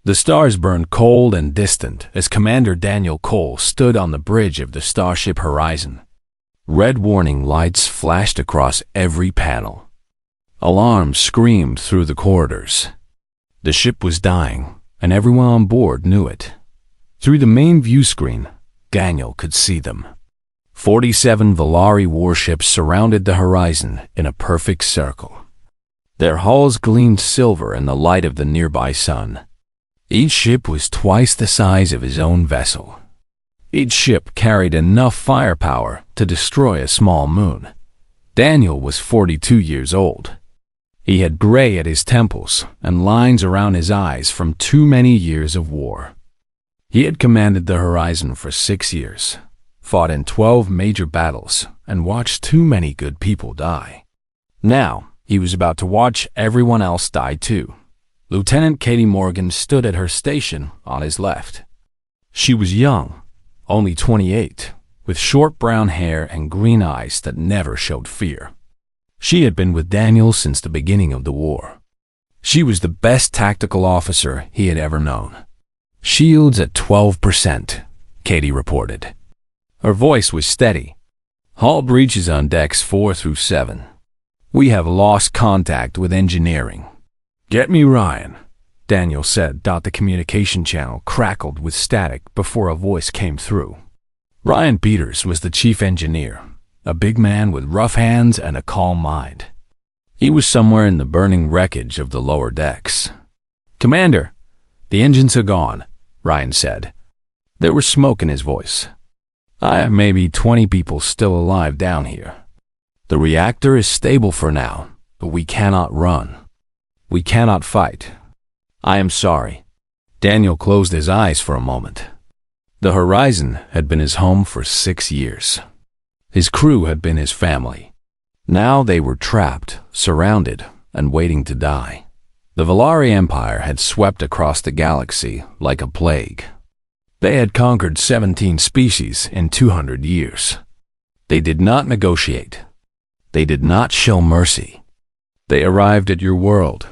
The stars burned cold and distant as Commander Daniel Cole stood on the bridge of the starship Horizon. Red warning lights flashed across every panel. Alarms screamed through the corridors. The ship was dying, and everyone on board knew it. Through the main view screen, Daniel could see them. 47 Valari warships surrounded the horizon in a perfect circle. Their hulls gleamed silver in the light of the nearby sun. Each ship was twice the size of his own vessel. Each ship carried enough firepower to destroy a small moon. Daniel was 42 years old. He had gray at his temples and lines around his eyes from too many years of war. He had commanded the Horizon for 6 years, fought in 12 major battles, and watched too many good people die. Now, he was about to watch everyone else die too. Lieutenant Katie Morgan stood at her station on his left. She was young, only 28, with short brown hair and green eyes that never showed fear. She had been with Daniel since the beginning of the war. She was the best tactical officer he had ever known. "Shields at 12%, Katie reported. Her voice was steady. "Hull breaches on decks 4 through 7. We have lost contact with engineering." "Get me Ryan," Daniel said. The communication channel crackled with static before a voice came through. Ryan Peters was the chief engineer, a big man with rough hands and a calm mind. He was somewhere in the burning wreckage of the lower decks. "Commander, the engines are gone," Ryan said. There was smoke in his voice. "I have maybe 20 people still alive down here. The reactor is stable for now, but we cannot run. We cannot fight. I am sorry." Daniel closed his eyes for a moment. The Horizon had been his home for 6 years. His crew had been his family. Now they were trapped, surrounded, and waiting to die. The Valari Empire had swept across the galaxy like a plague. They had conquered 17 species in 200 years. They did not negotiate. They did not show mercy. They arrived at your world,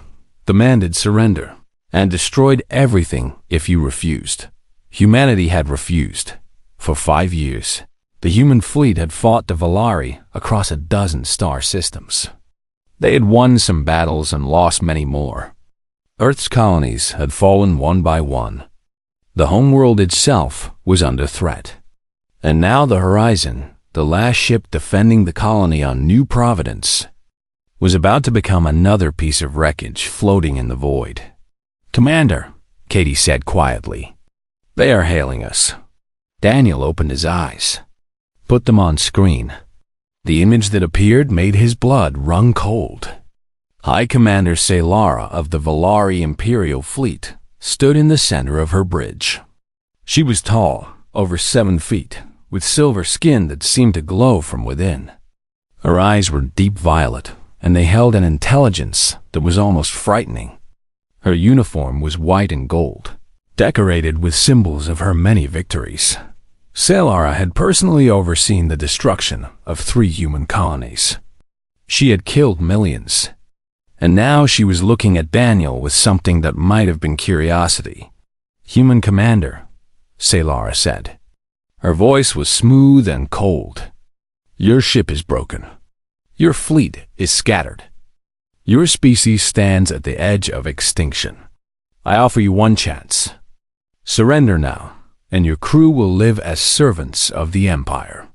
demanded surrender, and destroyed everything if you refused. Humanity had refused. For 5 years, the human fleet had fought the Valari across a dozen star systems. They had won some battles and lost many more. Earth's colonies had fallen one by one. The homeworld itself was under threat. And now the Horizon, the last ship defending the colony on New Providence, was about to become another piece of wreckage floating in the void. "Commander," Katie said quietly. "They are hailing us." Daniel opened his eyes. "Put them on screen." The image that appeared made his blood run cold. High Commander Saylara of the Valari Imperial Fleet stood in the center of her bridge. She was tall, over 7 feet, with silver skin that seemed to glow from within. Her eyes were deep violet, and they held an intelligence that was almost frightening. Her uniform was white and gold, decorated with symbols of her many victories. Saylara had personally overseen the destruction of 3 human colonies. She had killed millions. And now she was looking at Daniel with something that might have been curiosity. "Human Commander," Saylara said. Her voice was smooth and cold. "Your ship is broken. Your fleet is scattered. Your species stands at the edge of extinction. I offer you one chance. Surrender now, and your crew will live as servants of the Empire.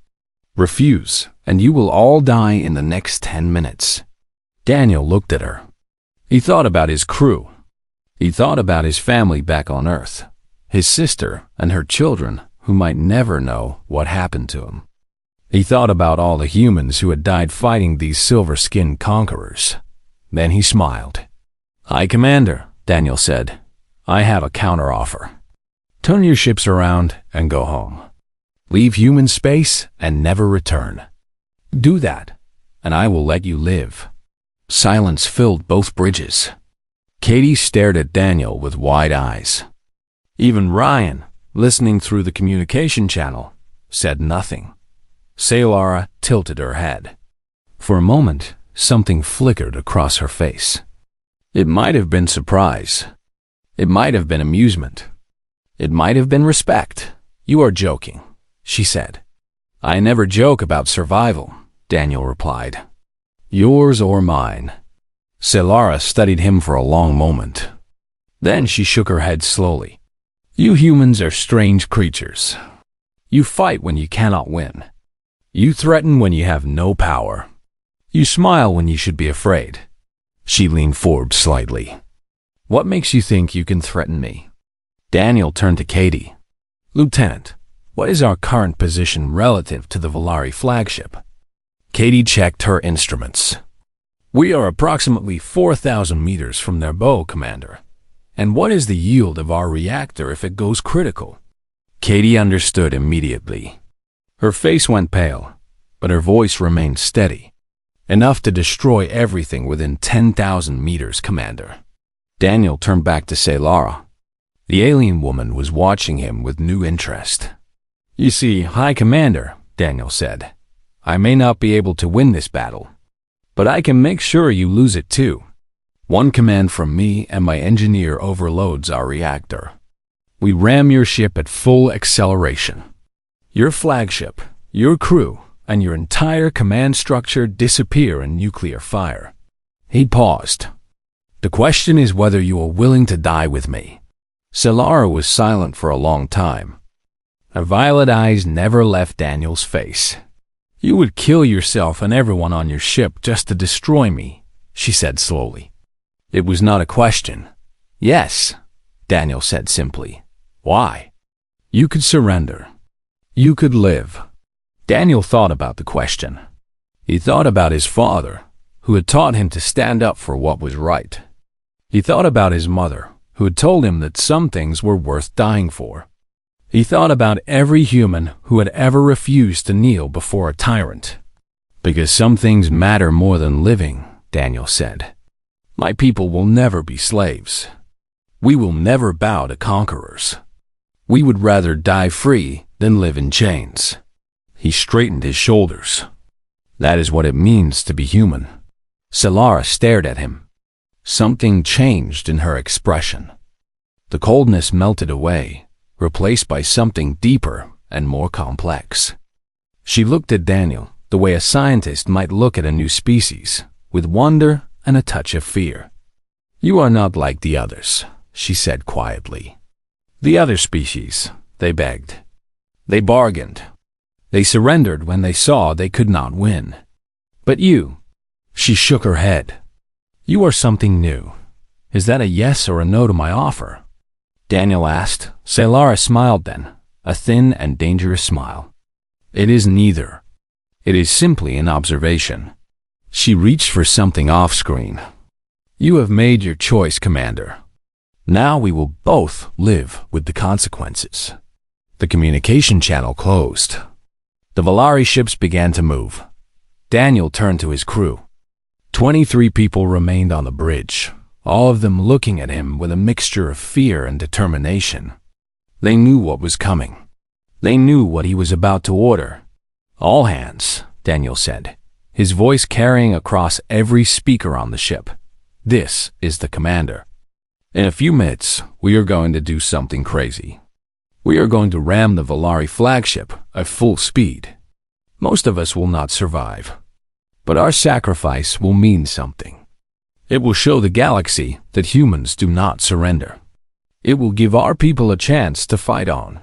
Refuse, and you will all die in the next 10 minutes. Daniel looked at her. He thought about his crew. He thought about his family back on Earth, his sister and her children who might never know what happened to him. He thought about all the humans who had died fighting these silver-skinned conquerors. Then he smiled. "High Commander," Daniel said, "I have a counteroffer. Turn your ships around and go home. Leave human space and never return. Do that, and I will let you live." Silence filled both bridges. Katie stared at Daniel with wide eyes. Even Ryan, listening through the communication channel, said nothing. Saylara tilted her head. For a moment, something flickered across her face. It might have been surprise. It might have been amusement. It might have been respect. You are joking, she said. I never joke about survival, Daniel replied. Yours or mine. Solara studied him for a long moment. Then she shook her head slowly. You humans are strange creatures. You fight when you cannot win. You threaten when you have no power. You smile when you should be afraid. She leaned forward slightly. What makes you think you can threaten me? Daniel turned to Katie. Lieutenant, what is our current position relative to the Volari flagship? Katie checked her instruments. We are approximately 4,000 meters from their bow, Commander. And what is the yield of our reactor if it goes critical? Katie understood immediately. Her face went pale, but her voice remained steady. Enough to destroy everything within 10,000 meters, Commander. Daniel turned back to Solara. The alien woman was watching him with new interest. You see, High Commander, Daniel said, I may not be able to win this battle, but I can make sure you lose it too. One command from me and my engineer overloads our reactor. We ram your ship at full acceleration. Your flagship, your crew, and your entire command structure disappear in nuclear fire. He paused. The question is whether you are willing to die with me. Solara was silent for a long time. Her violet eyes never left Daniel's face. You would kill yourself and everyone on your ship just to destroy me, she said slowly. It was not a question. Yes, Daniel said simply. Why? You could surrender. You could live. Daniel thought about the question. He thought about his father, who had taught him to stand up for what was right. He thought about his mother, who had told him that some things were worth dying for. He thought about every human who had ever refused to kneel before a tyrant. Because some things matter more than living, Daniel said. My people will never be slaves. We will never bow to conquerors. We would rather die free than live in chains. He straightened his shoulders. That is what it means to be human. Solara stared at him. Something changed in her expression. The coldness melted away, replaced by something deeper and more complex. She looked at Daniel the way a scientist might look at a new species, with wonder and a touch of fear. You are not like the others, she said quietly. The other species, they begged. They bargained. They surrendered when they saw they could not win. But you, she shook her head. You are something new. Is that a yes or a no to my offer? Daniel asked. Solara smiled then, a thin and dangerous smile. It is neither. It is simply an observation. She reached for something off-screen. You have made your choice, Commander. Now we will both live with the consequences. The communication channel closed. The Volari ships began to move. Daniel turned to his crew. 23 people remained on the bridge, all of them looking at him with a mixture of fear and determination. They knew what was coming. They knew what he was about to order. All hands, Daniel said, his voice carrying across every speaker on the ship. This is the commander. In a few minutes, we are going to do something crazy. We are going to ram the Volari flagship at full speed. Most of us will not survive. But our sacrifice will mean something. It will show the galaxy that humans do not surrender. It will give our people a chance to fight on.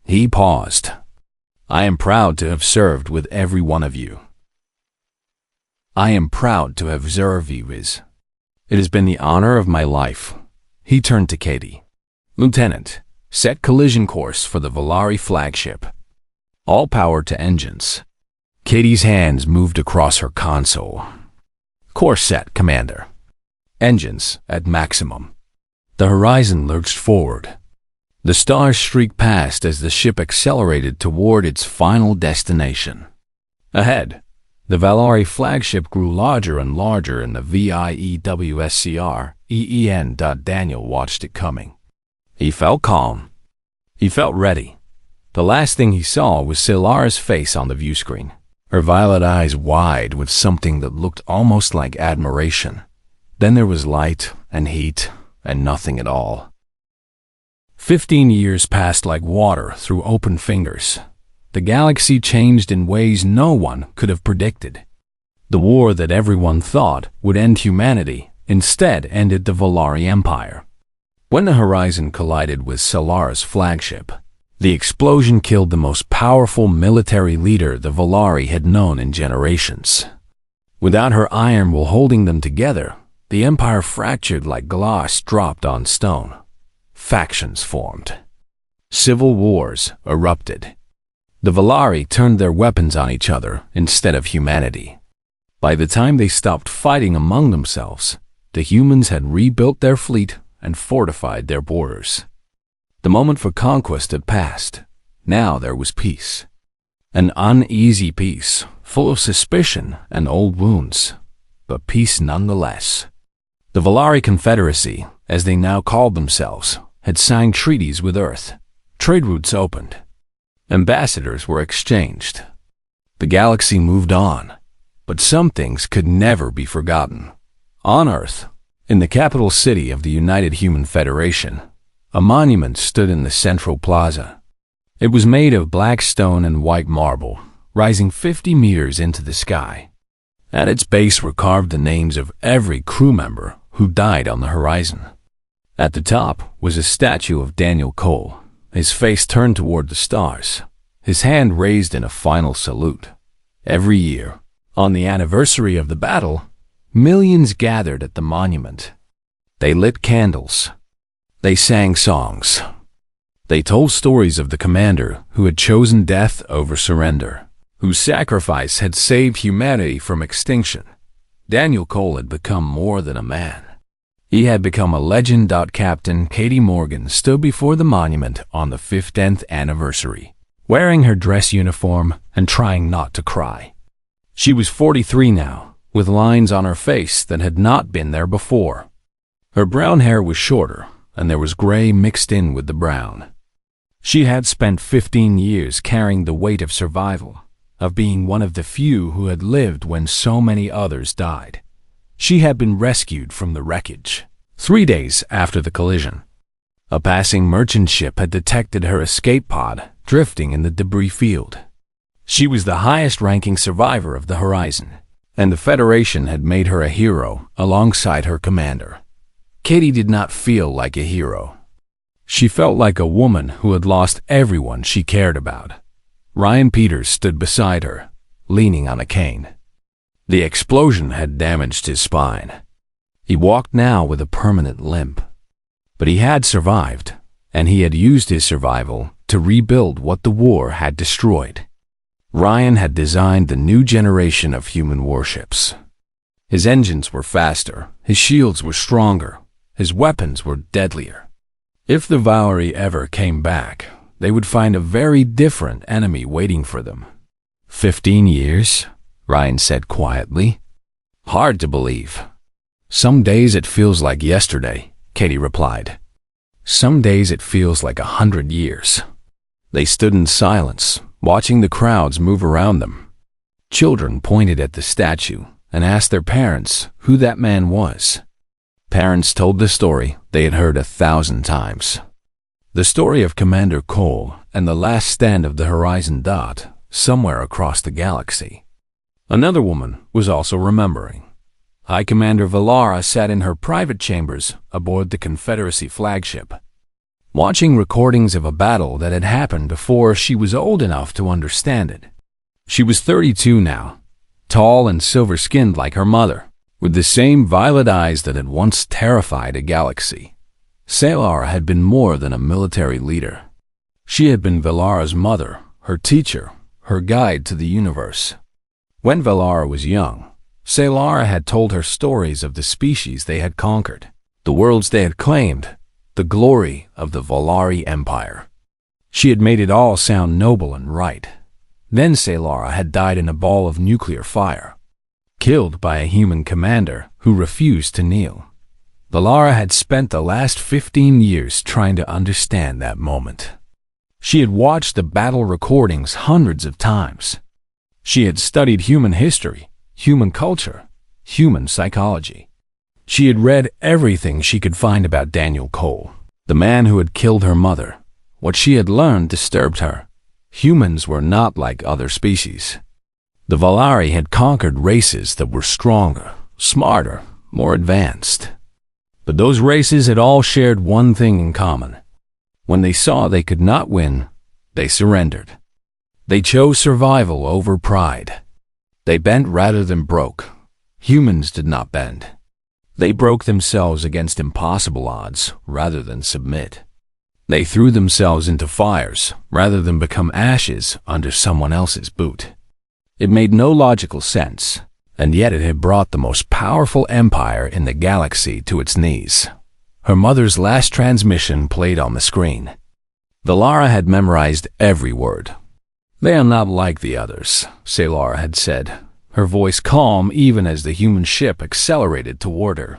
He paused. I am proud to have served with every one of you. I am proud to have served you. It has been the honor of my life. He turned to Katie. Lieutenant, set collision course for the Volari flagship. All power to engines. Katie's hands moved across her console. Course set, Commander. Engines at maximum. The horizon lurched forward. The stars streaked past as the ship accelerated toward its final destination. Ahead, the Volari flagship grew larger and larger in the VIEWSCR EEN. Daniel watched it coming. He felt calm. He felt ready. The last thing he saw was Solara's face on the view screen, her violet eyes wide with something that looked almost like admiration. Then there was light and heat and nothing at all. 15 years passed like water through open fingers. The galaxy changed in ways no one could have predicted. The war that everyone thought would end humanity instead ended the Volari Empire. When the horizon collided with Solara's flagship, the explosion killed the most powerful military leader the Volari had known in generations. Without her iron will holding them together, the empire fractured like glass dropped on stone. Factions formed. Civil wars erupted. The Volari turned their weapons on each other instead of humanity. By the time they stopped fighting among themselves, the humans had rebuilt their fleet and fortified their borders. The moment for conquest had passed. Now there was peace. An uneasy peace, full of suspicion and old wounds, but peace nonetheless. The Volari Confederacy, as they now called themselves, had signed treaties with Earth. Trade routes opened. Ambassadors were exchanged. The galaxy moved on, but some things could never be forgotten. On Earth, in the capital city of the United Human Federation, a monument stood in the central plaza. It was made of black stone and white marble, rising 50 meters into the sky. At its base were carved the names of every crew member who died on the horizon. At the top was a statue of Daniel Cole, his face turned toward the stars, his hand raised in a final salute. Every year, on the anniversary of the battle, millions gathered at the monument. They lit candles. They sang songs. They told stories of the commander who had chosen death over surrender, whose sacrifice had saved humanity from extinction. Daniel Cole had become more than a man. He had become a legend. Captain Katie Morgan stood before the monument on the 50th anniversary, wearing her dress uniform and trying not to cry. She was 43 now, with lines on her face that had not been there before. Her brown hair was shorter, and there was gray mixed in with the brown. She had spent 15 years carrying the weight of survival, of being one of the few who had lived when so many others died. She had been rescued from the wreckage 3 days after the collision. A passing merchant ship had detected her escape pod drifting in the debris field. She was the highest-ranking survivor of the horizon, and the Federation had made her a hero alongside her commander. Katie did not feel like a hero. She felt like a woman who had lost everyone she cared about. Ryan Peters stood beside her, leaning on a cane. The explosion had damaged his spine. He walked now with a permanent limp. But he had survived, and he had used his survival to rebuild what the war had destroyed. Ryan had designed the new generation of human warships. His engines were faster, his shields were stronger, his weapons were deadlier. If the Volari ever came back, they would find a very different enemy waiting for them. 15 years? Ryan said quietly. Hard to believe. Some days it feels like yesterday, Katie replied. Some days it feels like 100 years. They stood in silence, watching the crowds move around them. Children pointed at the statue and asked their parents who that man was. Parents told the story they had heard 1,000 times. The story of Commander Cole and the last stand of the Horizon Dot somewhere across the galaxy. Another woman was also remembering. High Commander Valara sat in her private chambers aboard the Confederacy flagship, watching recordings of a battle that had happened before she was old enough to understand it. She was 32 now, tall and silver-skinned like her mother, with the same violet eyes that had once terrified a galaxy. Salara had been more than a military leader. She had been Valara's mother, her teacher, her guide to the universe. When Valara was young, Salara had told her stories of the species they had conquered, the worlds they had claimed, the glory of the Volari Empire. She had made it all sound noble and right. Then Salara had died in a ball of nuclear fire, killed by a human commander who refused to kneel. Valara had spent the last 15 years trying to understand that moment. She had watched the battle recordings hundreds of times. She had studied human history, human culture, human psychology. She had read everything she could find about Daniel Cole, The man who had killed her mother. What she had learned disturbed her. Humans were not like other species. The Valari had conquered races that were stronger, smarter, more advanced. But those races had all shared one thing in common. When they saw they could not win, they surrendered. They chose survival over pride. They bent rather than broke. Humans did not bend. They broke themselves against impossible odds rather than submit. They threw themselves into fires rather than become ashes under someone else's boot. It made no logical sense, and yet it had brought the most powerful empire in the galaxy to its knees. Her mother's last transmission played on the screen. Valara had memorized every word. "They are not like the others," Salara had said, her voice calm even as the human ship accelerated toward her.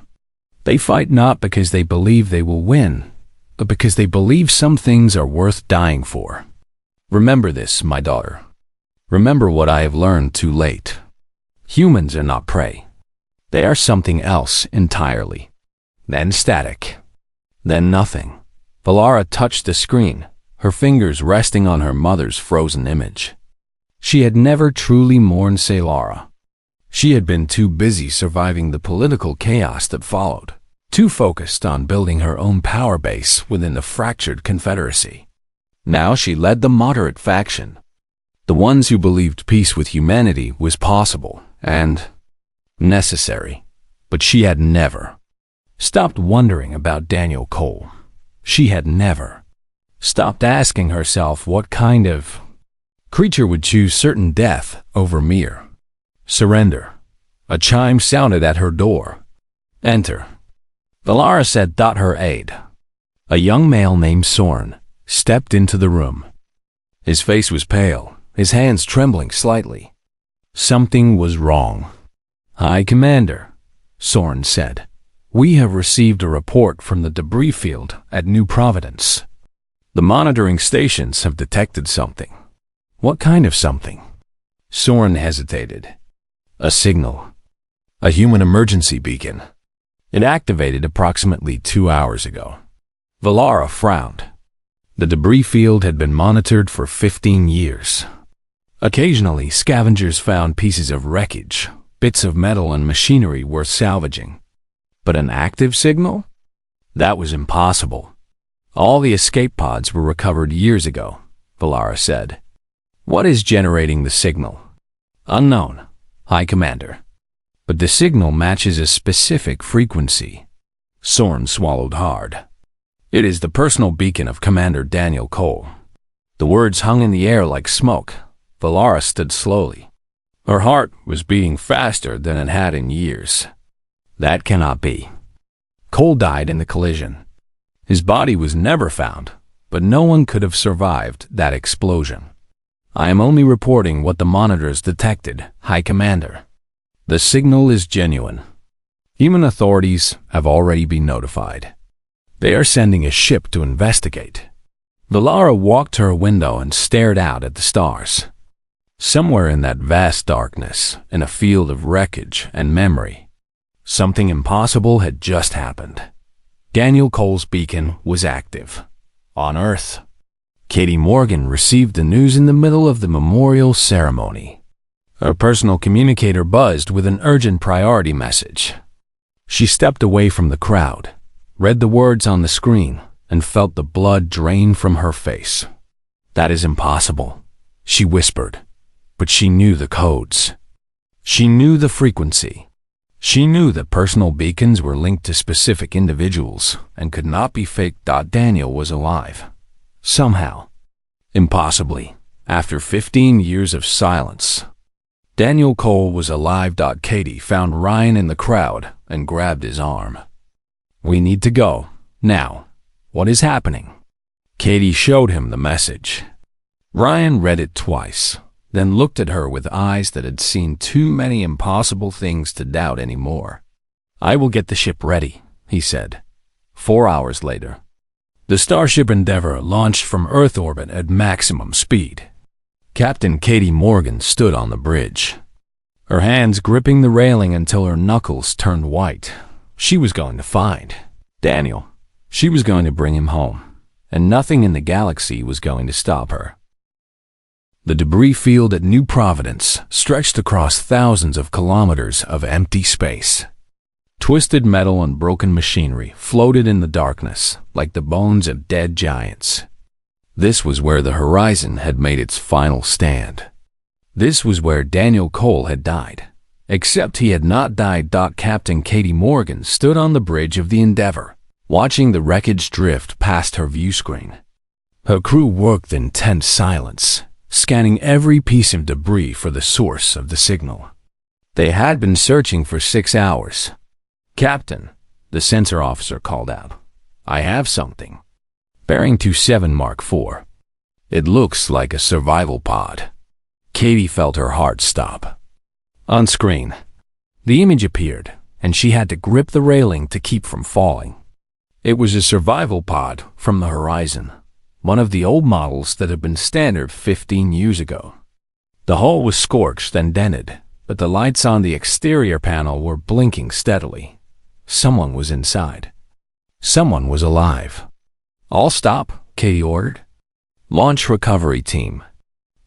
"They fight not because they believe they will win, but because they believe some things are worth dying for. Remember this, my daughter. Remember what I have learned too late. Humans are not prey. They are something else entirely. Then static. Then nothing." Valara touched the screen, her fingers resting on her mother's frozen image. She had never truly mourned Salara. She had been too busy surviving the political chaos that followed, too focused on building her own power base within the fractured Confederacy. Now she led the moderate faction, the ones who believed peace with humanity was possible and necessary. But she had never stopped wondering about Daniel Cole. She had never stopped asking herself what kind of creature would choose certain death over mere surrender. A chime sounded at her door. "Enter." Valara said, her aide. A young male named Soren stepped into the room. His face was pale, his hands trembling slightly. Something was wrong. "High Commander," Soren said, "we have received a report from the debris field at New Providence. The monitoring stations have detected something." "What kind of something?" Soren hesitated. "A signal. A human emergency beacon. It activated approximately 2 hours ago." Valara frowned. The debris field had been monitored for 15 years. Occasionally, scavengers found pieces of wreckage, bits of metal and machinery worth salvaging. But an active signal? That was impossible. All the escape pods were recovered years ago, Valara said. "What is generating the signal?" "Unknown, High Commander. But the signal matches a specific frequency." Soren swallowed hard. "It is the personal beacon of Commander Daniel Cole." The words hung in the air like smoke. Valara stood slowly. Her heart was beating faster than it had in years. "That cannot be. Cole died in the collision. His body was never found, but no one could have survived that explosion. I am only reporting what the monitors detected, High Commander. The signal is genuine. Human authorities have already been notified. They are sending a ship to investigate." Valara walked to her window and stared out at the stars. Somewhere in that vast darkness, in a field of wreckage and memory, something impossible had just happened. Daniel Cole's beacon was active. On Earth. Katie Morgan received the news in the middle of the memorial ceremony. Her personal communicator buzzed with an urgent priority message. She stepped away from the crowd, read the words on the screen, and felt the blood drain from her face. "That is impossible," she whispered. But she knew the codes. She knew the frequency. She knew that personal beacons were linked to specific individuals and could not be faked. Daniel was alive. Somehow. Impossibly. After 15 years of silence. Daniel Cole was alive. Katie found Ryan in the crowd and grabbed his arm. "We need to go. Now. What is happening?" Katie showed him the message. Ryan read it twice, then looked at her with eyes that had seen too many impossible things to doubt anymore. "I will get the ship ready," he said. 4 hours later. The Starship Endeavour launched from Earth orbit at maximum speed. Captain Katie Morgan stood on the bridge, her hands gripping the railing until her knuckles turned white. She was going to find Daniel. She was going to bring him home, and nothing in the galaxy was going to stop her. The debris field at New Providence stretched across thousands of kilometers of empty space. Twisted metal and broken machinery floated in the darkness like the bones of dead giants. This was where the horizon had made its final stand. This was where Daniel Cole had died. Except he had not died. Captain Katie Morgan stood on the bridge of the Endeavour, watching the wreckage drift past her view screen. Her crew worked in tense silence, scanning every piece of debris for the source of the signal. They had been searching for 6 hours. "Captain," the sensor officer called out, "I have something." Bearing 27 Mark IV. It looks like a survival pod. Katie felt her heart stop. On screen, the image appeared, and she had to grip the railing to keep from falling. It was a survival pod from the horizon, one of the old models that had been standard 15 years ago. The hull was scorched and dented, but the lights on the exterior panel were blinking steadily. Someone was inside. Someone was alive. "All stop," Katie ordered. "Launch recovery team.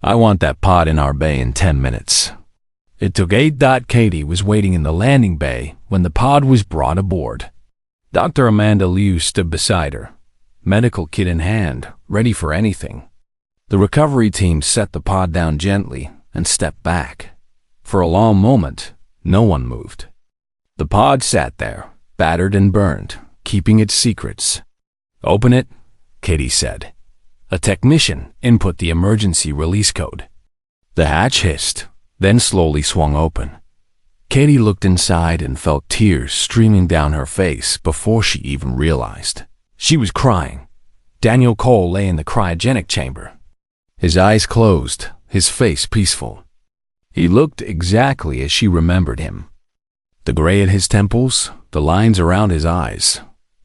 I want that pod in our bay in 10 minutes." It took 8. Katie was waiting in the landing bay when the pod was brought aboard. Dr. Amanda Liu stood beside her, medical kit in hand, ready for anything. The recovery team set the pod down gently and stepped back. For a long moment, no one moved. The pod sat there, battered and burned, keeping its secrets. "Open it," Katie said. A technician input the emergency release code. The hatch hissed, then slowly swung open. Katie looked inside and felt tears streaming down her face before she even realized. She was crying. Daniel Cole lay in the cryogenic chamber. His eyes closed, his face peaceful. He looked exactly as she remembered him. The gray at his temples, the lines around his eyes,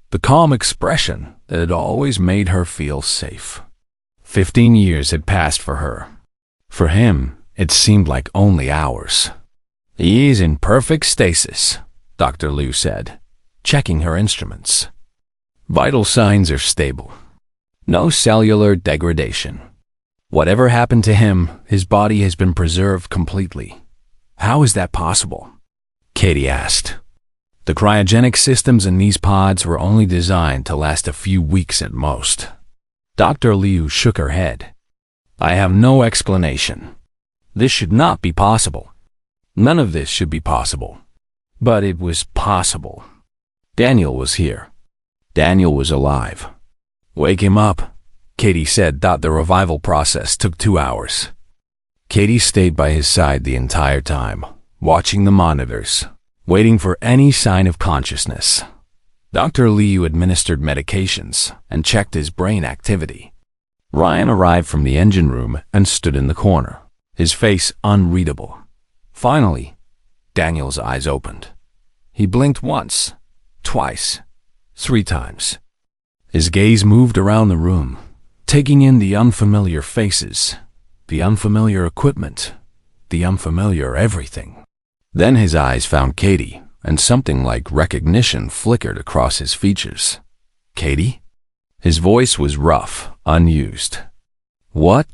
the calm expression that had always made her feel safe. 15 years had passed for her. For him, it seemed like only hours. "He is in perfect stasis," Dr. Liu said, checking her instruments. "Vital signs are stable. No cellular degradation. Whatever happened to him, his body has been preserved completely." "How is that possible?" Katie asked. "The cryogenic systems in these pods were only designed to last a few weeks at most." Dr. Liu shook her head. "I have no explanation. This should not be possible. None of this should be possible." But it was possible. Daniel was here. Daniel was alive. "Wake him up," Katie said. The revival process took 2 hours. Katie stayed by his side the entire time, watching the monitors, waiting for any sign of consciousness. Dr. Liu administered medications and checked his brain activity. Ryan arrived from the engine room and stood in the corner, his face unreadable. Finally, Daniel's eyes opened. He blinked once, twice, 3 times. His gaze moved around the room, taking in the unfamiliar faces, the unfamiliar equipment, the unfamiliar everything. Then his eyes found Katie, and something like recognition flickered across his features. "Katie?" His voice was rough, unused. "What?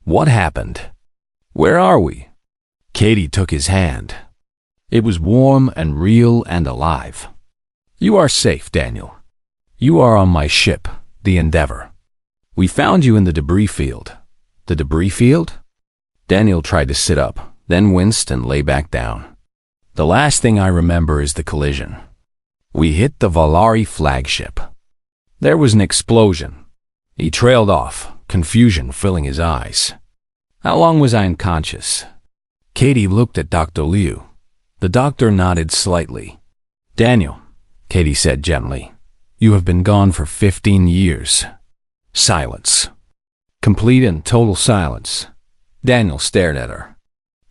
What happened? Where are we?" Katie took his hand. It was warm and real and alive. "You are safe, Daniel. You are on my ship, the Endeavour. We found you in the debris field." "The debris field?" Daniel tried to sit up, then winced and lay back down. "The last thing I remember is the collision. We hit the Valari flagship. There was an explosion." He trailed off, confusion filling his eyes. "How long was I unconscious?" Katie looked at Dr. Liu. The doctor nodded slightly. "Daniel," Katie said gently, "you have been gone for 15 years. Silence. Complete and total silence. Daniel stared at her.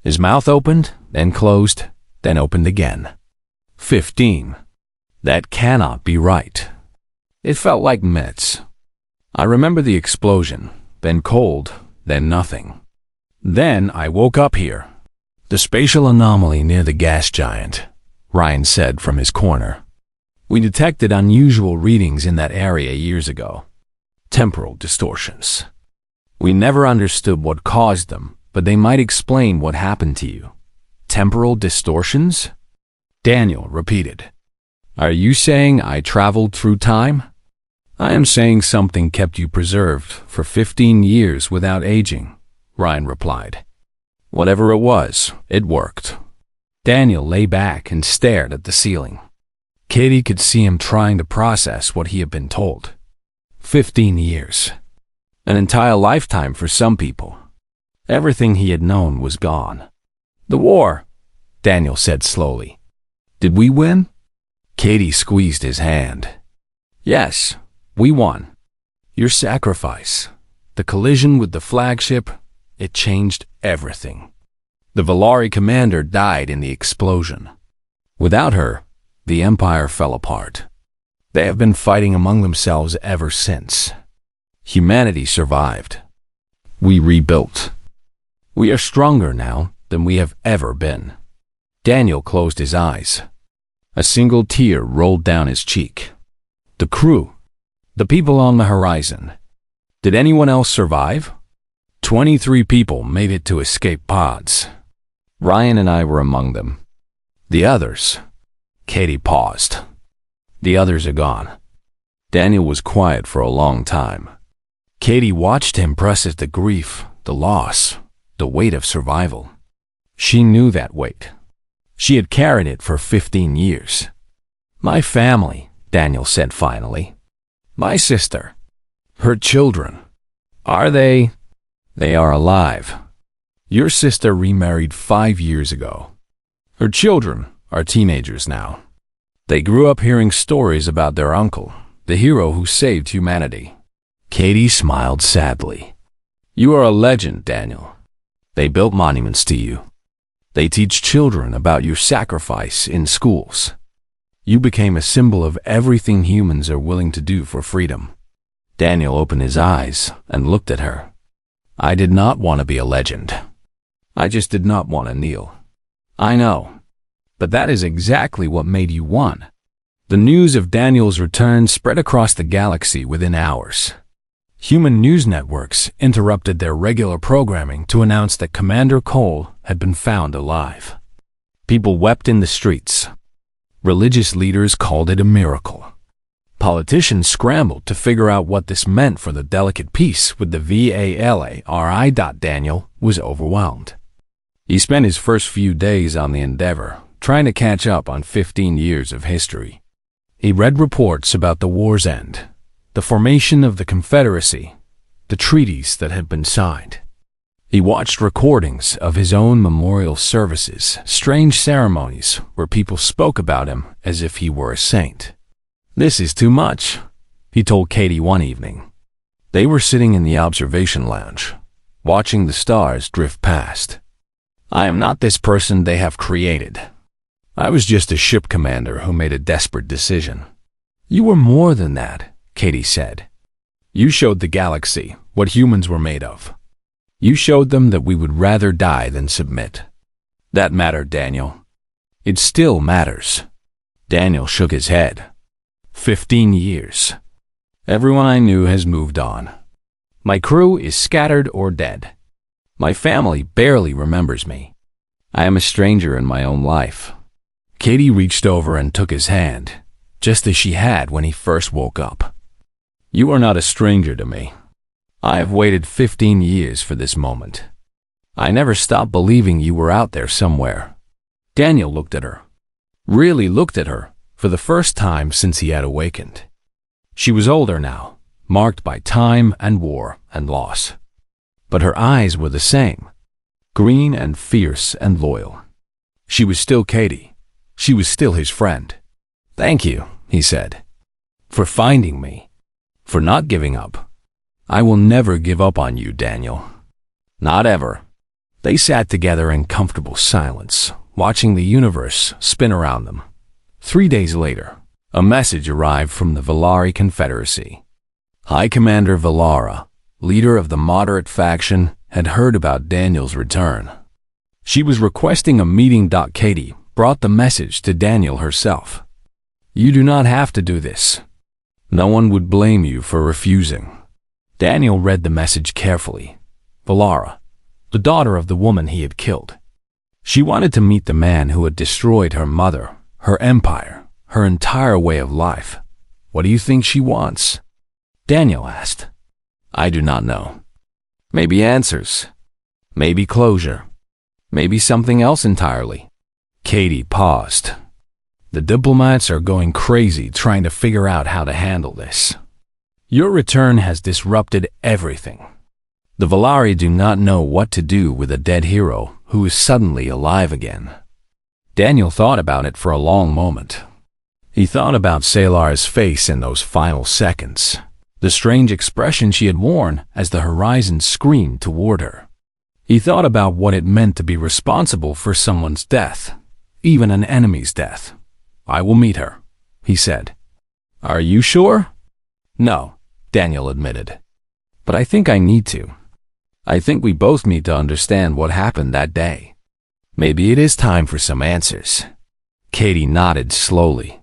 His mouth opened, then closed, then opened again. 15. That cannot be right. It felt like minutes. I remember the explosion, then cold, then nothing. Then I woke up here. The spatial anomaly near the gas giant, Ryan said from his corner. We detected unusual readings in that area years ago. Temporal distortions. We never understood what caused them, but they might explain what happened to you. Temporal distortions? Daniel repeated. Are you saying I traveled through time? I am saying something kept you preserved for 15 years without aging, Ryan replied. Whatever it was, it worked. Daniel lay back and stared at the ceiling. Katie could see him trying to process what he had been told. 15 years. An entire lifetime for some people. Everything he had known was gone. The war, Daniel said slowly. Did we win? Katie squeezed his hand. Yes, we won. Your sacrifice, the collision with the flagship, it changed everything. The Valari commander died in the explosion. Without her, the Empire fell apart. They have been fighting among themselves ever since. Humanity survived. We rebuilt. We are stronger now than we have ever been. Daniel closed his eyes. A single tear rolled down his cheek. The crew. The people on the horizon. Did anyone else survive? 23 people made it to escape pods. Ryan and I were among them. The others. Katie paused. The others are gone. Daniel was quiet for a long time. Katie watched him process the grief, the loss, the weight of survival. She knew that weight. She had carried it for 15 years. My family, Daniel said finally. My sister. Her children. Are they? They are alive. Your sister remarried 5 years ago. Her children are teenagers now. They grew up hearing stories about their uncle, the hero who saved humanity. Katie smiled sadly. You are a legend, Daniel. They built monuments to you. They teach children about your sacrifice in schools. You became a symbol of everything humans are willing to do for freedom. Daniel opened his eyes and looked at her. I did not want to be a legend. I just did not want to kneel. I know. But that is exactly what made you one. The news of Daniel's return spread across the galaxy within hours. Human news networks interrupted their regular programming to announce that Commander Cole had been found alive. People wept in the streets. Religious leaders called it a miracle. Politicians scrambled to figure out what this meant for the delicate peace with the VALARI. Daniel was overwhelmed. He spent his first few days on the Endeavor, trying to catch up on 15 years of history. He read reports about the war's end, the formation of the Confederacy, the treaties that had been signed. He watched recordings of his own memorial services, strange ceremonies where people spoke about him as if he were a saint. This is too much, he told Katie one evening. They were sitting in the observation lounge, watching the stars drift past. I am not this person they have created. I was just a ship commander who made a desperate decision. You were more than that, Katie said. You showed the galaxy what humans were made of. You showed them that we would rather die than submit. That mattered, Daniel. It still matters. Daniel shook his head. 15 years. Everyone I knew has moved on. My crew is scattered or dead. My family barely remembers me. I am a stranger in my own life. Katie reached over and took his hand, just as she had when he first woke up. You are not a stranger to me. I have waited 15 years for this moment. I never stopped believing you were out there somewhere. Daniel looked at her. Really looked at her, for the first time since he had awakened. She was older now, marked by time and war and loss. But her eyes were the same, green and fierce and loyal. She was still Katie. She was still his friend. Thank you, he said, for finding me, for not giving up. I will never give up on you, Daniel. Not ever. They sat together in comfortable silence, watching the universe spin around them. 3 days later, a message arrived from the Valari Confederacy. High Commander Valara, leader of the moderate faction, had heard about Daniel's return. She was requesting a meeting. Katie brought the message to Daniel herself. You do not have to do this. No one would blame you for refusing. Daniel read the message carefully. Valara, the daughter of the woman he had killed. She wanted to meet the man who had destroyed her mother, her empire, her entire way of life. What do you think she wants? Daniel asked. I do not know. Maybe answers. Maybe closure. Maybe something else entirely. Katie paused. The diplomats are going crazy trying to figure out how to handle this. Your return has disrupted everything. The Valari do not know what to do with a dead hero who is suddenly alive again. Daniel thought about it for a long moment. He thought about Salar's face in those final seconds, the strange expression she had worn as the horizon screamed toward her. He thought about what it meant to be responsible for someone's death, even an enemy's death. I will meet her, he said. Are you sure? No, Daniel admitted. But I think I need to. I think we both need to understand what happened that day. Maybe it is time for some answers. Katie nodded slowly.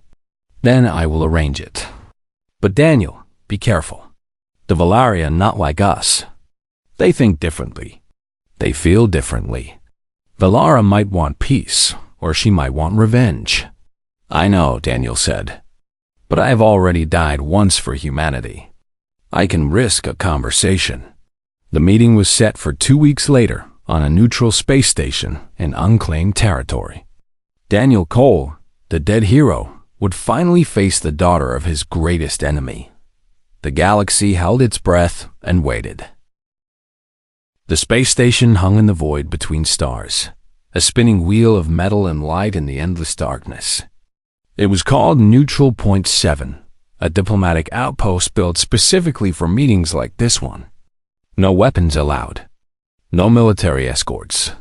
Then I will arrange it. But Daniel, be careful. The Valari are not like us. They think differently. They feel differently. Valara might want peace, or she might want revenge. I know, Daniel said. But I have already died once for humanity. I can risk a conversation. The meeting was set for 2 weeks later on a neutral space station in unclaimed territory. Daniel Cole, the dead hero, would finally face the daughter of his greatest enemy. The galaxy held its breath and waited. The space station hung in the void between stars, a spinning wheel of metal and light in the endless darkness. It was called Neutral Point 7, a diplomatic outpost built specifically for meetings like this one. No weapons allowed. No military escorts.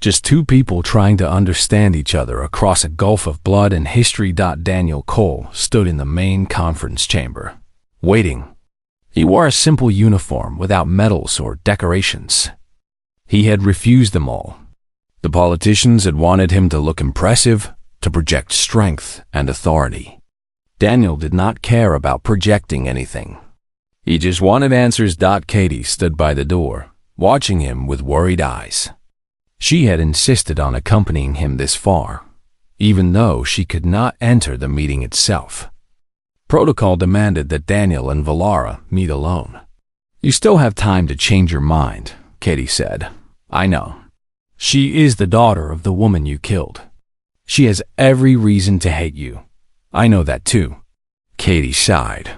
Just two people trying to understand each other across a gulf of blood and history. Daniel Cole stood in the main conference chamber, waiting. He wore a simple uniform without medals or decorations. He had refused them all. The politicians had wanted him to look impressive, to project strength and authority. Daniel did not care about projecting anything. He just wanted answers. Katie stood by the door, watching him with worried eyes. She had insisted on accompanying him this far, even though she could not enter the meeting itself. Protocol demanded that Daniel and Valara meet alone. You still have time to change your mind, Katie said. I know. She is the daughter of the woman you killed. She has every reason to hate you. I know that too. Katie sighed.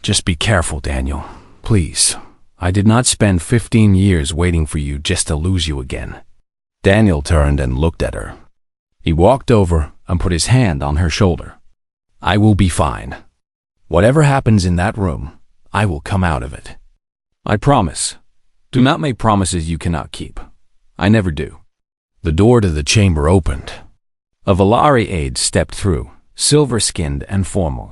Just be careful, Daniel. Please. I did not spend 15 years waiting for you just to lose you again. Daniel turned and looked at her. He walked over and put his hand on her shoulder. I will be fine. Whatever happens in that room, I will come out of it. I promise. Do not make promises you cannot keep. I never do. The door to the chamber opened. A Valari aide stepped through, silver-skinned and formal.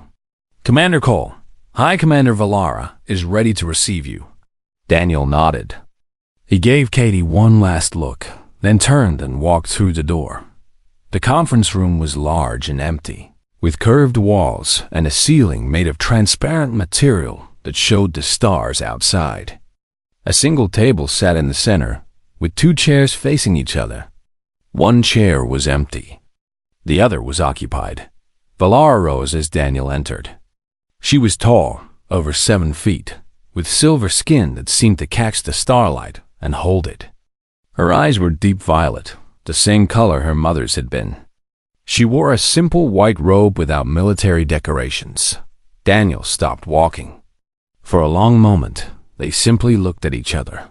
Commander Cole, High Commander Valara is ready to receive you. Daniel nodded. He gave Katie one last look, then turned and walked through the door. The conference room was large and empty, with curved walls and a ceiling made of transparent material that showed the stars outside. A single table sat in the center, with two chairs facing each other. One chair was empty. The other was occupied. Valara rose as Daniel entered. She was tall, over 7 feet, with silver skin that seemed to catch the starlight and hold it. Her eyes were deep violet, the same color her mother's had been. She wore a simple white robe without military decorations. Daniel stopped walking. For a long moment, they simply looked at each other.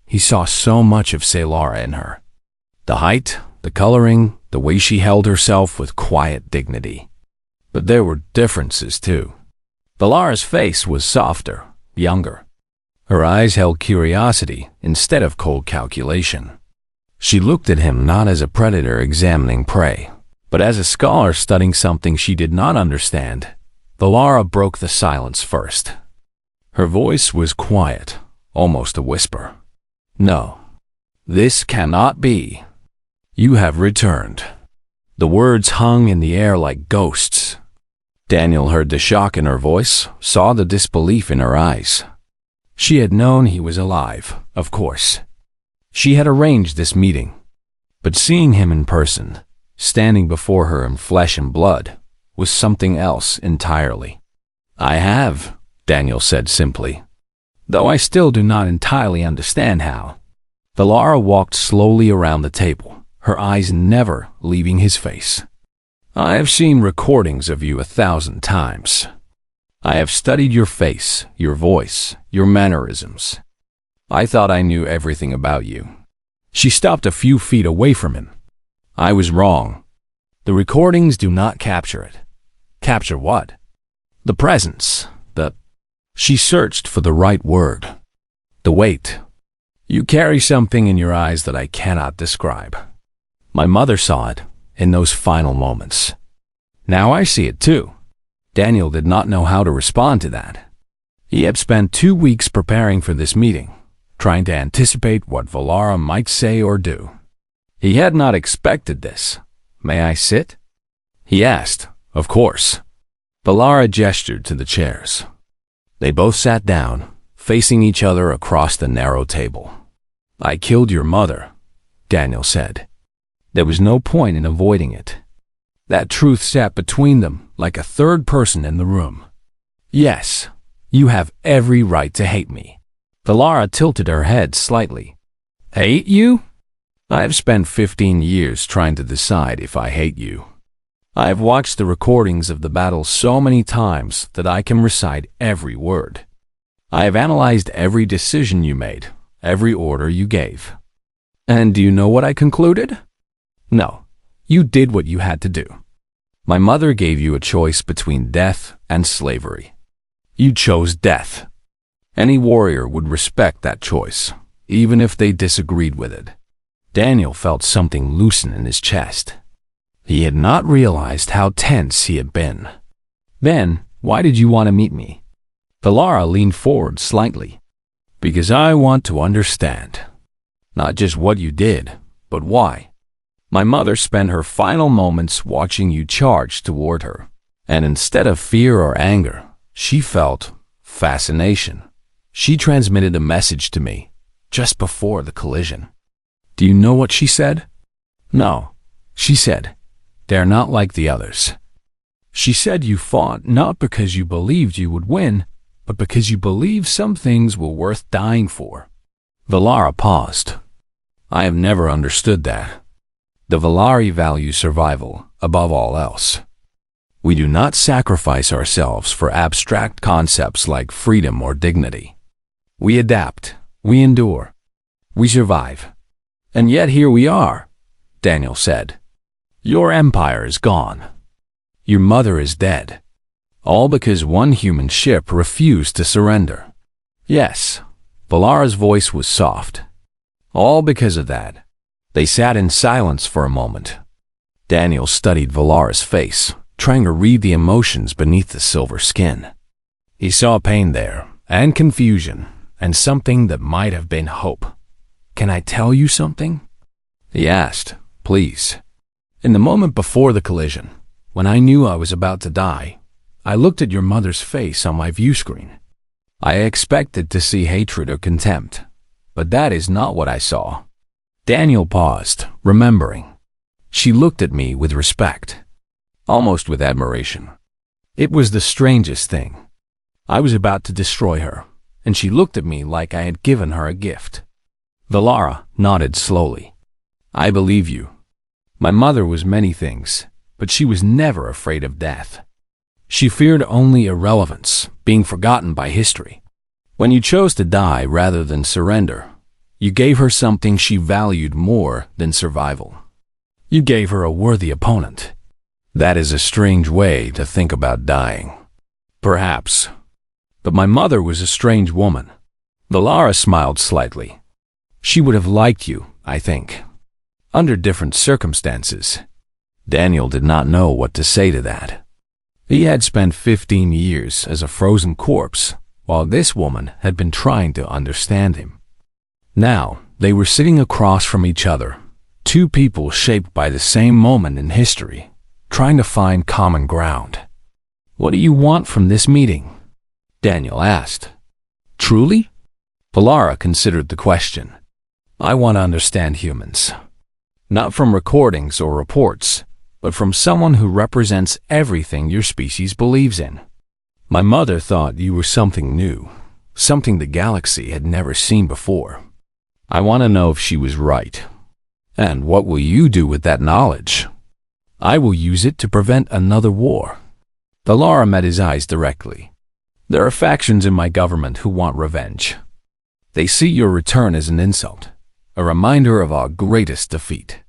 He saw so much of Salara in her. The height, the coloring, the way she held herself with quiet dignity. But there were differences too. Valara's face was softer, younger. Her eyes held curiosity instead of cold calculation. She looked at him not as a predator examining prey, but as a scholar studying something she did not understand. Valara broke the silence first. Her voice was quiet, almost a whisper. No, this cannot be. You have returned. The words hung in the air like ghosts. Daniel heard the shock in her voice, saw the disbelief in her eyes. She had known he was alive, of course. She had arranged this meeting. But seeing him in person, standing before her in flesh and blood, was something else entirely. I have, Daniel said simply, though I still do not entirely understand how. Valara walked slowly around the table, her eyes never leaving his face. I have seen recordings of you 1,000 times. I have studied your face, your voice, your mannerisms. I thought I knew everything about you. She stopped a few feet away from him. I was wrong. The recordings do not capture it. Capture what? The presence, She searched for the right word. The weight. You carry something in your eyes that I cannot describe. My mother saw it in those final moments. Now I see it too. Daniel did not know how to respond to that. He had spent 2 weeks preparing for this meeting, trying to anticipate what Valara might say or do. He had not expected this. May I sit? He asked, of course. Valara gestured to the chairs. They both sat down, facing each other across the narrow table. I killed your mother, Daniel said. There was no point in avoiding it. That truth sat between them like a third person in the room. Yes, you have every right to hate me. Valara tilted her head slightly. Hate you? I have spent 15 years trying to decide if I hate you. I have watched the recordings of the battle so many times that I can recite every word. I have analyzed every decision you made, every order you gave. And do you know what I concluded? No, you did what you had to do. My mother gave you a choice between death and slavery. You chose death. Any warrior would respect that choice, even if they disagreed with it. Daniel felt something loosen in his chest. He had not realized how tense he had been. Then, why did you want to meet me? Valara leaned forward slightly. Because I want to understand. Not just what you did, but why. My mother spent her final moments watching you charge toward her. And instead of fear or anger, she felt fascination. She transmitted a message to me just before the collision. Do you know what she said? No. She said, they're not like the others. She said you fought not because you believed you would win, but because you believed some things were worth dying for. Valara paused. I have never understood that. The Valari value survival above all else. We do not sacrifice ourselves for abstract concepts like freedom or dignity. We adapt, we endure, we survive. And yet here we are, Daniel said. Your empire is gone. Your mother is dead. All because one human ship refused to surrender. Yes, Valara's voice was soft. All because of that. They sat in silence for a moment. Daniel studied Valara's face, trying to read the emotions beneath the silver skin. He saw pain there, and confusion, and something that might have been hope. Can I tell you something? He asked, please. In the moment before the collision, when I knew I was about to die, I looked at your mother's face on my view screen. I expected to see hatred or contempt, but that is not what I saw. Daniel paused, remembering. She looked at me with respect, almost with admiration. It was the strangest thing. I was about to destroy her, and she looked at me like I had given her a gift. Valara nodded slowly. I believe you. My mother was many things, but she was never afraid of death. She feared only irrelevance, being forgotten by history. When you chose to die rather than surrender, you gave her something she valued more than survival. You gave her a worthy opponent. That is a strange way to think about dying. Perhaps. But my mother was a strange woman. Valara smiled slightly. She would have liked you, I think. Under different circumstances. Daniel did not know what to say to that. He had spent 15 years as a frozen corpse, while this woman had been trying to understand him. Now, they were sitting across from each other, two people shaped by the same moment in history, trying to find common ground. "What do you want from this meeting?" Daniel asked. "Truly?" Valara considered the question. "I want to understand humans. Not from recordings or reports, but from someone who represents everything your species believes in. My mother thought you were something new, something the galaxy had never seen before. I want to know if she was right. And what will you do with that knowledge?" "I will use it to prevent another war." Valara met his eyes directly. "There are factions in my government who want revenge. They see your return as an insult, a reminder of our greatest defeat.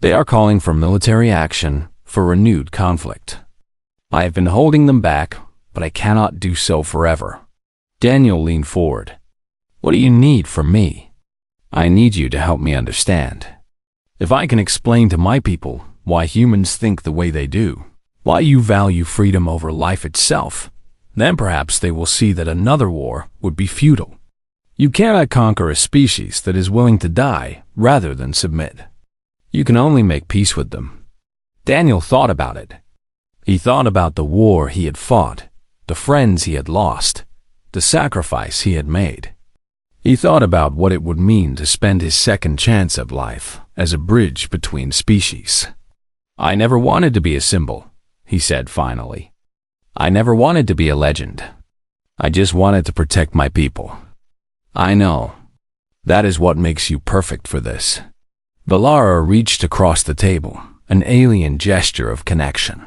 They are calling for military action, for renewed conflict. I have been holding them back, but I cannot do so forever." Daniel leaned forward. "What do you need from me?" "I need you to help me understand. If I can explain to my people why humans think the way they do, why you value freedom over life itself, then perhaps they will see that another war would be futile. You cannot conquer a species that is willing to die rather than submit. You can only make peace with them." Daniel thought about it. He thought about the war he had fought, the friends he had lost, the sacrifice he had made. He thought about what it would mean to spend his second chance of life as a bridge between species. "I never wanted to be a symbol," he said finally. "I never wanted to be a legend. I just wanted to protect my people." "I know. That is what makes you perfect for this." Valara reached across the table, an alien gesture of connection.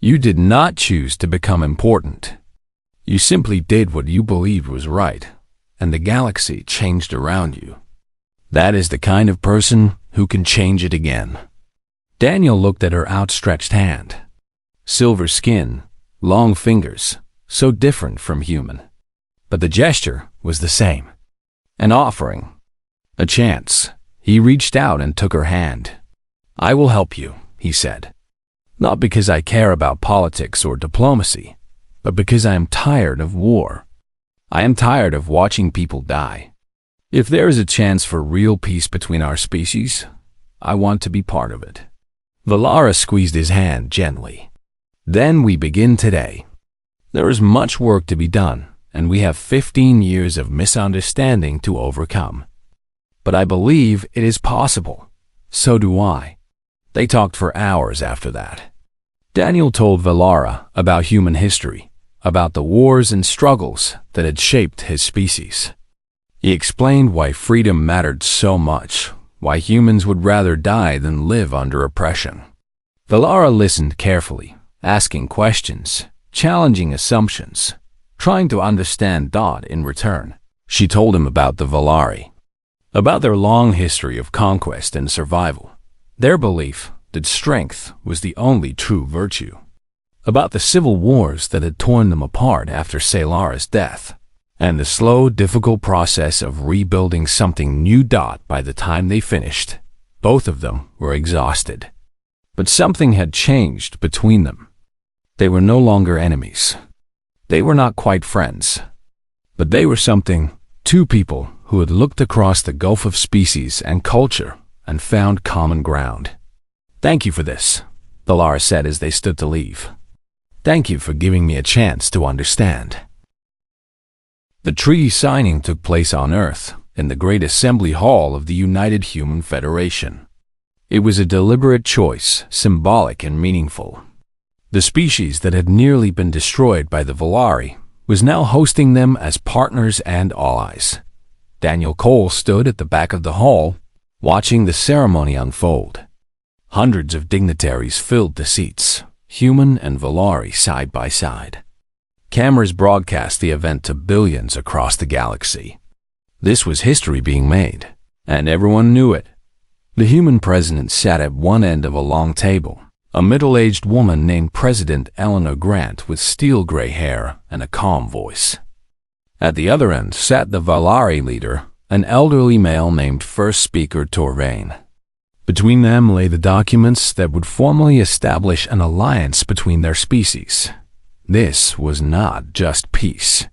"You did not choose to become important. You simply did what you believed was right, and the galaxy changed around you. That is the kind of person who can change it again." Daniel looked at her outstretched hand. Silver skin, long fingers, so different from human. But the gesture was the same. An offering. A chance. He reached out and took her hand. "I will help you," he said. "Not because I care about politics or diplomacy, but because I am tired of war. I am tired of watching people die. If there is a chance for real peace between our species, I want to be part of it." Valara squeezed his hand gently. "Then we begin today. There is much work to be done, and we have 15 years of misunderstanding to overcome. But I believe it is possible. So do I." They talked for hours after that. Daniel told Valara about human history, about the wars and struggles that had shaped his species. He explained why freedom mattered so much, why humans would rather die than live under oppression. Valara listened carefully, asking questions, challenging assumptions, trying to understand Dot in return. She told him about the Valari, about their long history of conquest and survival, their belief that strength was the only true virtue, about the civil wars that had torn them apart after Salara's death, and the slow, difficult process of rebuilding something new. By the time they finished, both of them were exhausted. But something had changed between them. They were no longer enemies. They were not quite friends. But they were something, two people who had looked across the gulf of species and culture and found common ground. "Thank you for this," Valara said as they stood to leave. "Thank you for giving me a chance to understand." The treaty signing took place on Earth, in the Great Assembly Hall of the United Human Federation. It was a deliberate choice, symbolic and meaningful. The species that had nearly been destroyed by the Valari was now hosting them as partners and allies. Daniel Cole stood at the back of the hall, watching the ceremony unfold. Hundreds of dignitaries filled the seats, human and Valari side by side. Cameras broadcast the event to billions across the galaxy. This was history being made, and everyone knew it. The human president sat at one end of a long table, a middle-aged woman named President Eleanor Grant with steel-gray hair and a calm voice. At the other end sat the Valari leader, an elderly male named First Speaker Torvain. Between them lay the documents that would formally establish an alliance between their species. This was not just peace.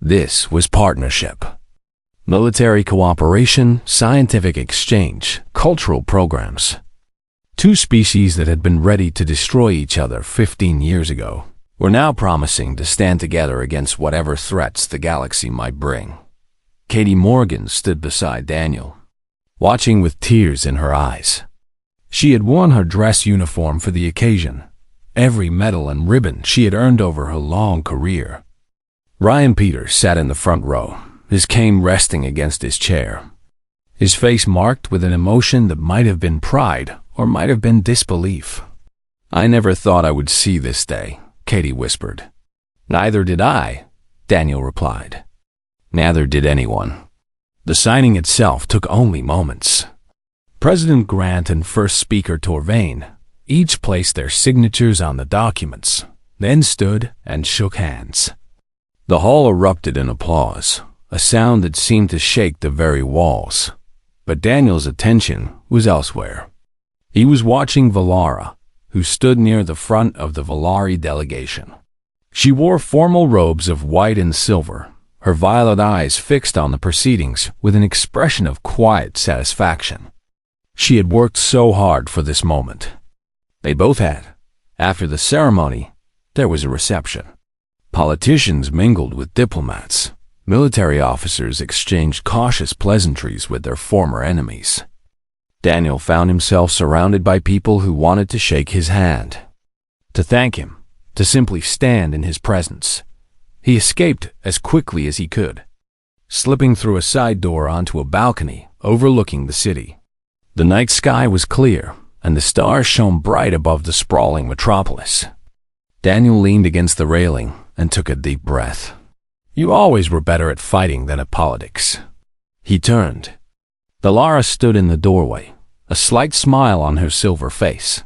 This was partnership. Military cooperation, scientific exchange, cultural programs. Two species that had been ready to destroy each other 15 years ago, We're now promising to stand together against whatever threats the galaxy might bring. Katie Morgan stood beside Daniel, watching with tears in her eyes. She had worn her dress uniform for the occasion, every medal and ribbon she had earned over her long career. Ryan Peters sat in the front row, his cane resting against his chair, his face marked with an emotion that might have been pride or might have been disbelief. "I never thought I would see this day," Katie whispered. "Neither did I," Daniel replied. Neither did anyone. The signing itself took only moments. President Grant and First Speaker Torvain each placed their signatures on the documents, then stood and shook hands. The hall erupted in applause, a sound that seemed to shake the very walls. But Daniel's attention was elsewhere. He was watching Valara, who stood near the front of the Valari delegation. She wore formal robes of white and silver, her violet eyes fixed on the proceedings with an expression of quiet satisfaction. She had worked so hard for this moment. They both had. After the ceremony, there was a reception. Politicians mingled with diplomats. Military officers exchanged cautious pleasantries with their former enemies. Daniel found himself surrounded by people who wanted to shake his hand, to thank him, to simply stand in his presence. He escaped as quickly as he could, slipping through a side door onto a balcony overlooking the city. The night sky was clear, and the stars shone bright above the sprawling metropolis. Daniel leaned against the railing and took a deep breath. "You always were better at fighting than at politics." He turned. Valara stood in the doorway, a slight smile on her silver face.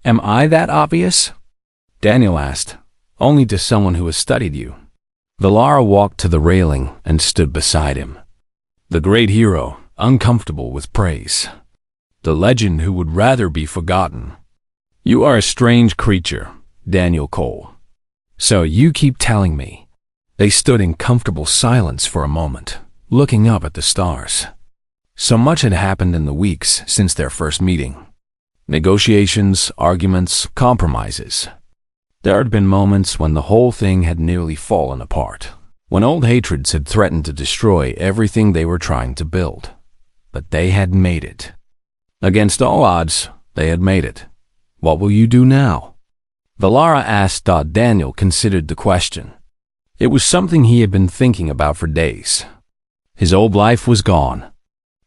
"Am I that obvious?" Daniel asked. "Only to someone who has studied you." Valara walked to the railing and stood beside him. The great hero, uncomfortable with praise. The legend who would rather be forgotten. "You are a strange creature, Daniel Cole. So you keep telling me." They stood in comfortable silence for a moment, looking up at the stars. So much had happened in the weeks since their first meeting. Negotiations, arguments, compromises. There had been moments when the whole thing had nearly fallen apart, when old hatreds had threatened to destroy everything they were trying to build. But they had made it. Against all odds, they had made it. "What will you do now?" Valara asked. Daniel considered the question. It was something he had been thinking about for days. His old life was gone.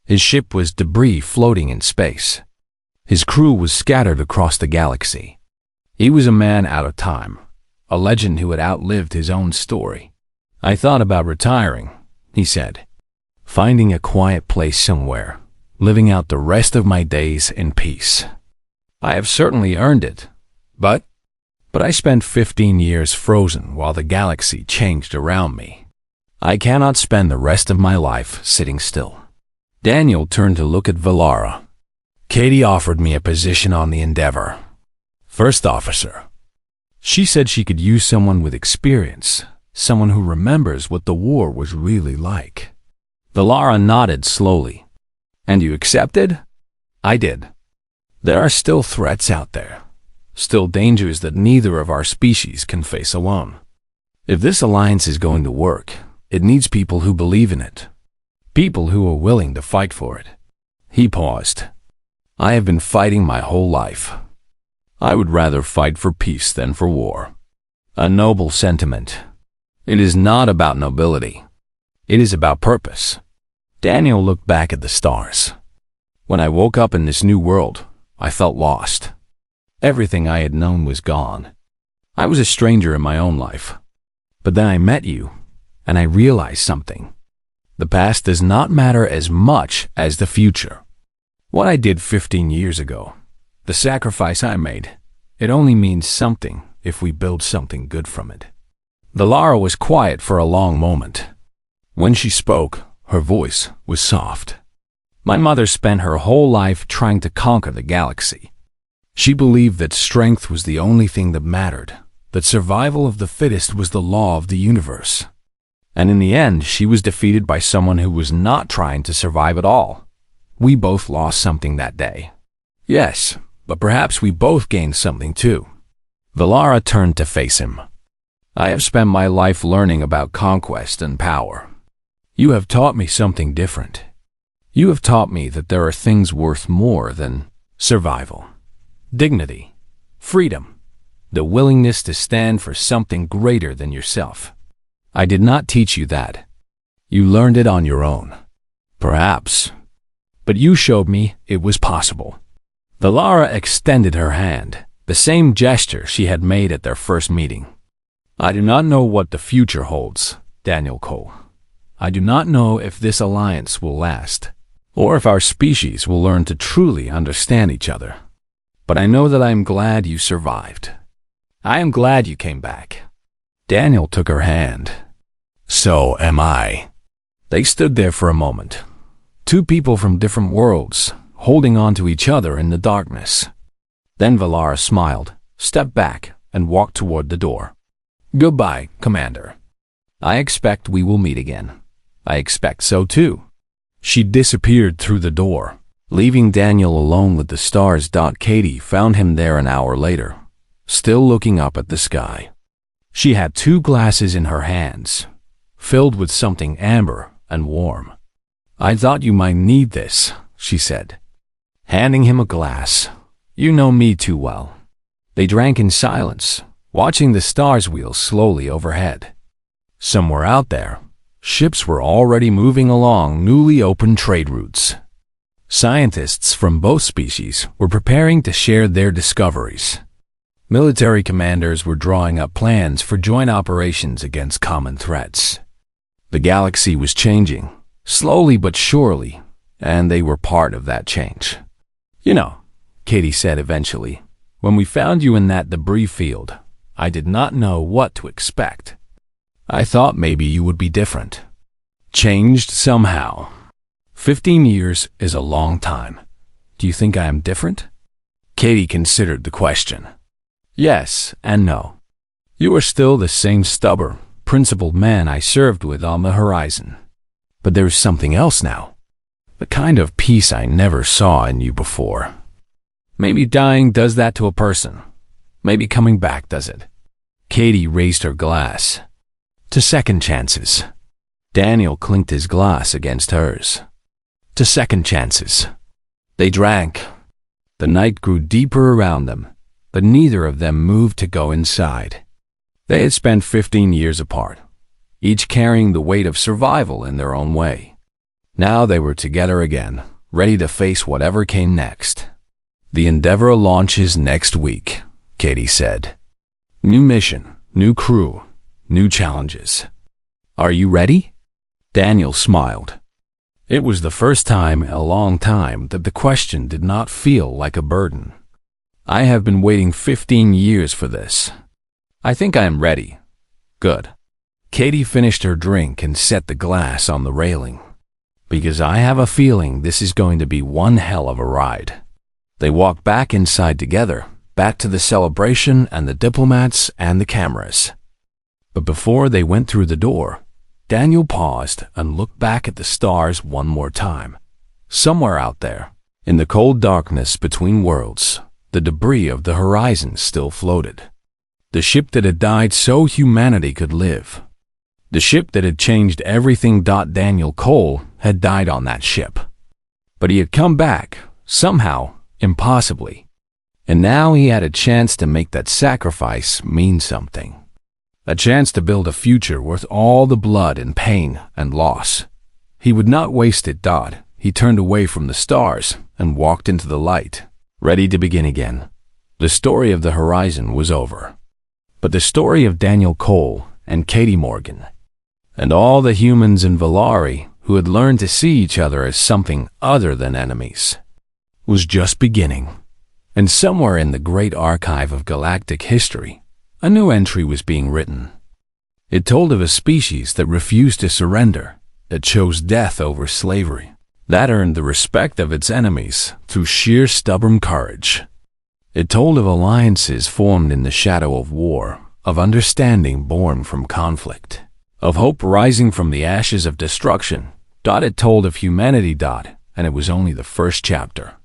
His ship was debris floating in space. His crew was scattered across the galaxy. He was a man out of time, a legend who had outlived his own story. "I thought about retiring," he said. "Finding a quiet place somewhere, living out the rest of my days in peace. I have certainly earned it, but I spent 15 years frozen while the galaxy changed around me. I cannot spend the rest of my life sitting still." Daniel turned to look at Valara. "Katie offered me a position on the Endeavor. First officer. She said she could use someone with experience, someone who remembers what the war was really like." Valara nodded slowly. "And you accepted?" "I did. There are still threats out there. Still dangers that neither of our species can face alone. If this alliance is going to work, it needs people who believe in it. People who are willing to fight for it." He paused. "I have been fighting my whole life. I would rather fight for peace than for war. A noble sentiment. It is not about nobility. It is about purpose." Daniel looked back at the stars. "When I woke up in this new world, I felt lost. Everything I had known was gone. I was a stranger in my own life. But then I met you, and I realized something. The past does not matter as much as the future. What I did 15 years ago, the sacrifice I made, it only means something if we build something good from it." Valara was quiet for a long moment. When she spoke, her voice was soft. "My mother spent her whole life trying to conquer the galaxy. She believed that strength was the only thing that mattered, that survival of the fittest was the law of the universe. And in the end, she was defeated by someone who was not trying to survive at all. We both lost something that day. Yes, but perhaps we both gained something too." Valara turned to face him. I have spent my life learning about conquest and power. You have taught me something different. You have taught me that there are things worth more than survival, dignity, freedom, the willingness to stand for something greater than yourself. I did not teach you that. You learned it on your own. Perhaps. But you showed me it was possible. Valara extended her hand, the same gesture she had made at their first meeting. I do not know what the future holds, Daniel Cole. I do not know if this alliance will last, or if our species will learn to truly understand each other. But I know that I am glad you survived. I am glad you came back. Daniel took her hand. So am I. They stood there for a moment, two people from different worlds, holding on to each other in the darkness. Then Valara smiled, stepped back, and walked toward the door. Goodbye, Commander. I expect we will meet again. I expect so too. She disappeared through the door, leaving Daniel alone with the stars. Katie found him there an hour later, still looking up at the sky. She had two glasses in her hands, filled with something amber and warm. I thought you might need this, she said, handing him a glass. You know me too well. They drank in silence, watching the stars wheel slowly overhead. Somewhere out there, ships were already moving along newly opened trade routes. Scientists from both species were preparing to share their discoveries. Military commanders were drawing up plans for joint operations against common threats. The galaxy was changing, slowly but surely, and they were part of that change. You know, Katie said eventually, when we found you in that debris field, I did not know what to expect. I thought maybe you would be different. Changed somehow. 15 years is a long time. Do you think I am different? Katie considered the question. Yes and no. You are still the same stubborn, principled man I served with on the horizon. But there is something else now. The kind of peace I never saw in you before. Maybe dying does that to a person. Maybe coming back does it. Katie raised her glass. To second chances. Daniel clinked his glass against hers. To second chances. They drank. The night grew deeper around them, but neither of them moved to go inside. They had spent 15 years apart, each carrying the weight of survival in their own way. Now they were together again, ready to face whatever came next. The Endeavor launches next week, Katie said. New mission, new crew, new challenges. Are you ready? Daniel smiled. It was the first time in a long time that the question did not feel like a burden. I have been waiting 15 years for this. I think I am ready. Good. Katie finished her drink and set the glass on the railing. Because I have a feeling this is going to be one hell of a ride. They walked back inside together, back to the celebration and the diplomats and the cameras. But before they went through the door, Daniel paused and looked back at the stars one more time. Somewhere out there, in the cold darkness between worlds, the debris of the horizon still floated. The ship that had died so humanity could live. The ship that had changed everything. Daniel Cole had died on that ship. But he had come back, somehow, impossibly. And now he had a chance to make that sacrifice mean something. A chance to build a future worth all the blood and pain and loss. He would not waste it. He turned away from the stars and walked into the light, ready to begin again. The story of the horizon was over. But the story of Daniel Cole and Katie Morgan, and all the humans in Valari who had learned to see each other as something other than enemies, was just beginning. And somewhere in the great archive of galactic history, a new entry was being written. It told of a species that refused to surrender, that chose death over slavery, that earned the respect of its enemies through sheer stubborn courage. It told of alliances formed in the shadow of war, of understanding born from conflict, of hope rising from the ashes of destruction. It told of humanity. And it was only the first chapter.